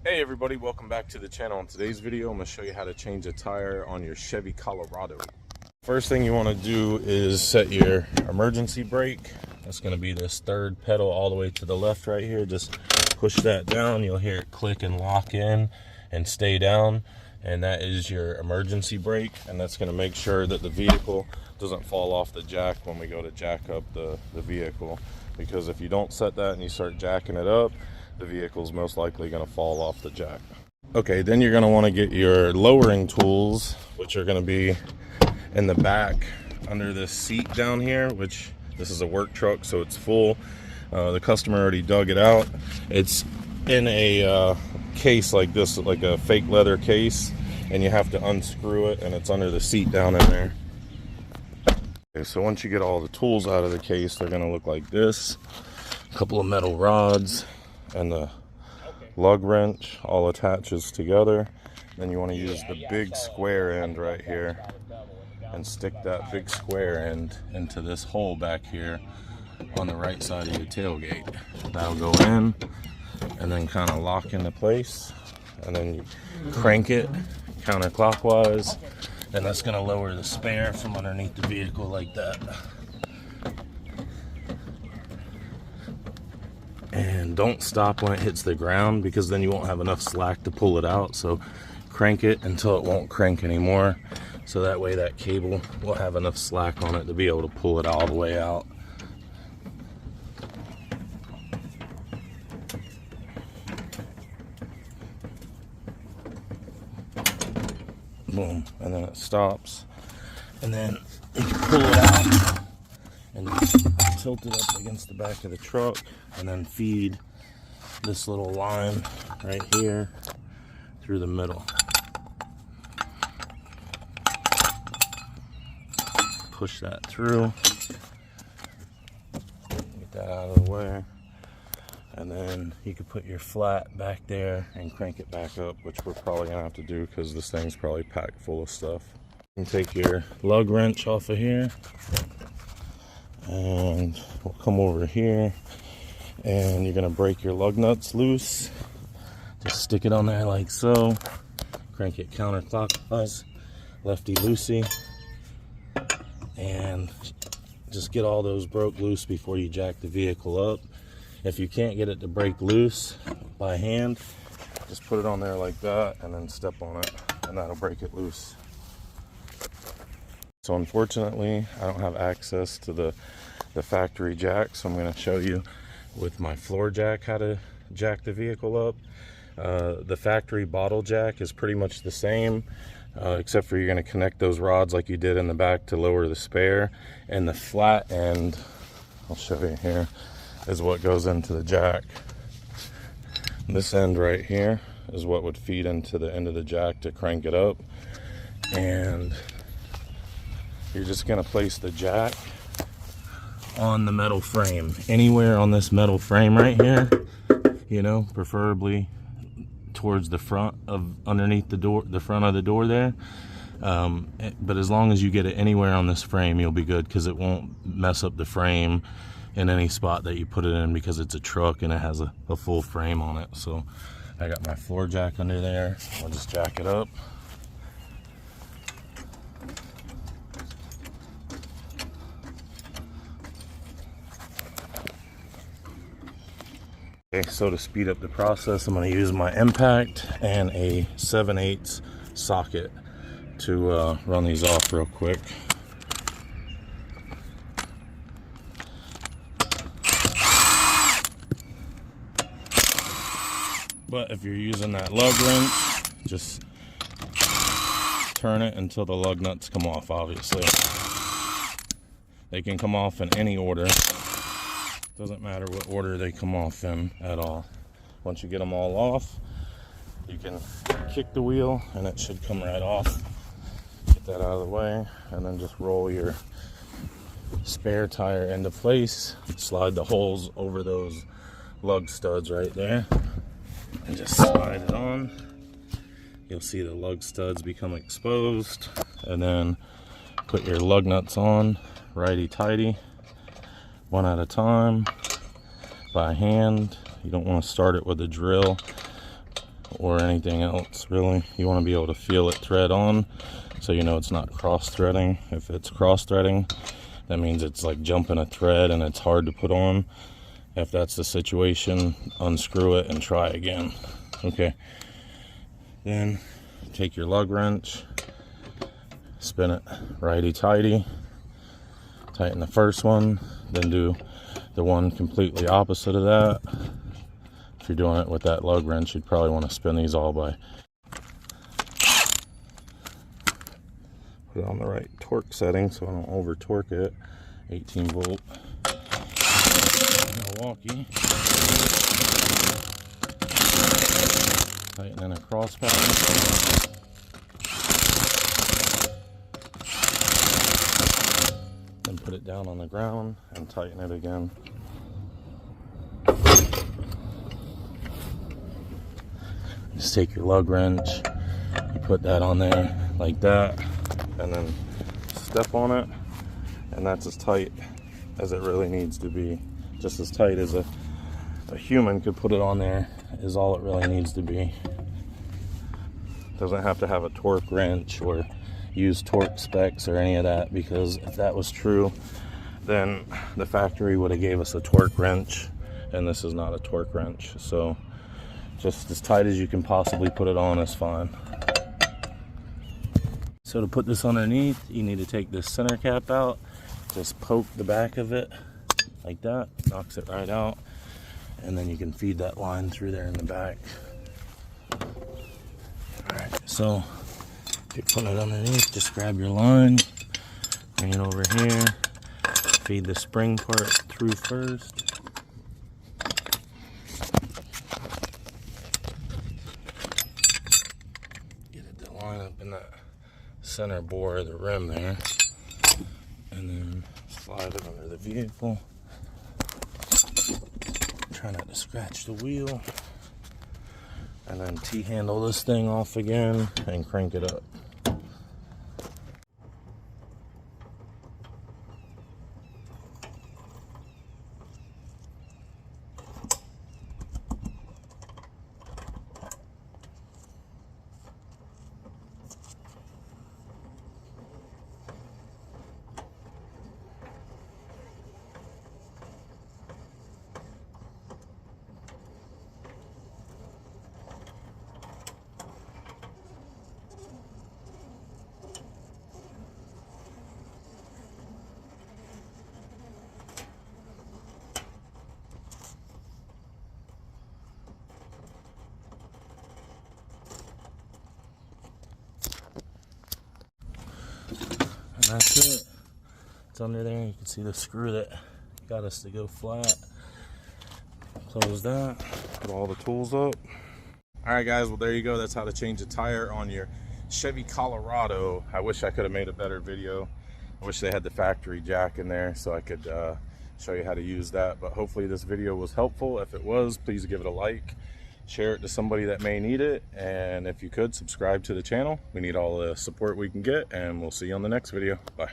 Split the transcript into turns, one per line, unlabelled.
Hey everybody, welcome back to the channel. In today's video, I'm going to show you how to change a tire on your Chevy Colorado. First thing you want to do is set your emergency brake. That's going to be this third pedal all the way to the left right here. Just push that down. You'll hear it click and lock in and stay down. And that is your emergency brake. And that's going to make sure that the vehicle doesn't fall off the jack when we go to jack up the vehicle. Because if you don't set that and you start jacking it up, the vehicle's most likely going to fall off the jack. Okay, then you're going to want to get your lowering tools, which are going to be in the back under this seat down here, which this is a work truck, so it's full. The customer already dug it out. It's in a case like this, like a fake leather case, and you have to unscrew it, and it's under the seat down in there. Okay, so once you get all the tools out of the case, they're going to look like this. A couple of metal rods and the lug wrench all attaches together. Then you want to use the big square end right here and stick that big square end into this hole back here on the right side of your tailgate. That'll go in and then kind of lock into place, and then you crank it counterclockwise, and that's going to lower the spare from underneath the vehicle like that. And don't stop when it hits the ground, because then you won't have enough slack to pull it out. So crank it until it won't crank anymore, so that way that cable will have enough slack on it to be able to pull it all the way out. Boom, and then it stops, and then you can pull it out and tilt it up against the back of the truck, and then feed this little line right here through the middle. Push that through, get that out of the way, and then you can put your flat back there and crank it back up, which we're probably gonna have to do because this thing's probably packed full of stuff. You can take your lug wrench off of here, and we'll come over here, and you're gonna break your lug nuts loose. Just stick it on there like so, crank it counterclockwise, lefty loosey, and just get all those broke loose before you jack the vehicle up. If you can't get it to break loose by hand, just put it on there like that and then step on it, and that'll break it loose. So unfortunately, I don't have access to the factory jack, so I'm going to show you with my floor jack how to jack the vehicle up. The factory bottle jack is pretty much the same, except for you're going to connect those rods like you did in the back to lower the spare, and the flat end, I'll show you here, is what goes into the jack. This end right here is what would feed into the end of the jack to crank it up, and you're just going to place the jack on the metal frame, anywhere on this metal frame right here, you know, preferably towards the front of, underneath the door, the front of the door there. But as long as you get it anywhere on this frame, you'll be good, because it won't mess up the frame in any spot that you put it in, because it's a truck and it has a full frame on it. So I got my floor jack under there. I'll just jack it up. Okay, so to speed up the process, I'm going to use my impact and a 7/8 socket to run these off real quick. But if you're using that lug wrench, just turn it until the lug nuts come off, obviously. They can come off in any order. Doesn't matter what order they come off in at all. Once you get them all off, you can kick the wheel and it should come right off. Get that out of the way, and then just roll your spare tire into place. Slide the holes over those lug studs right there, and just slide it on. You'll see the lug studs become exposed, and then put your lug nuts on righty-tighty, one at a time, by hand. You don't want to start it with a drill or anything else really. You want to be able to feel it thread on, so you know it's not cross threading. If it's cross threading, that means it's like jumping a thread and it's hard to put on. If that's the situation, unscrew it and try again. Okay, then take your lug wrench, spin it righty-tighty, tighten the first one, then do the one completely opposite of that. If you're doing it with that lug wrench, you'd probably want to spin these all by put it on the right torque setting so I don't over torque it. 18 volt Milwaukee. Tighten in a cross pattern. Then put it down on the ground and tighten it again. Just take your lug wrench, you put that on there like that, and then step on it, and that's as tight as it really needs to be. Just as tight as a human could put it on there is all it really needs to be. Doesn't have to have a torque wrench or use torque specs or any of that, because if that was true, then the factory would have gave us a torque wrench, and this is not a torque wrench. So just as tight as you can possibly put it on is fine. So to put this underneath, you need to take this center cap out, just poke the back of it like that, knocks it right out, and then you can feed that line through there in the back. Alright, so if you put it underneath, just grab your line, bring it over here, feed the spring part through first. Line up in that center bore of the rim there, and then slide it under the vehicle. Try not to scratch the wheel, and then T-handle this thing off again and crank it up. And that's it. It's under there. You can see the screw that got us to go flat. Close that. Put all the tools up. Alright guys, well there you go. That's how to change a tire on your Chevy Colorado. I wish I could have made a better video. I wish they had the factory jack in there so I could show you how to use that. But hopefully this video was helpful. If it was, please give it a like. Share it to somebody that may need it, and if you could, subscribe to the channel. We need all the support we can get, and we'll see you on the next video. Bye.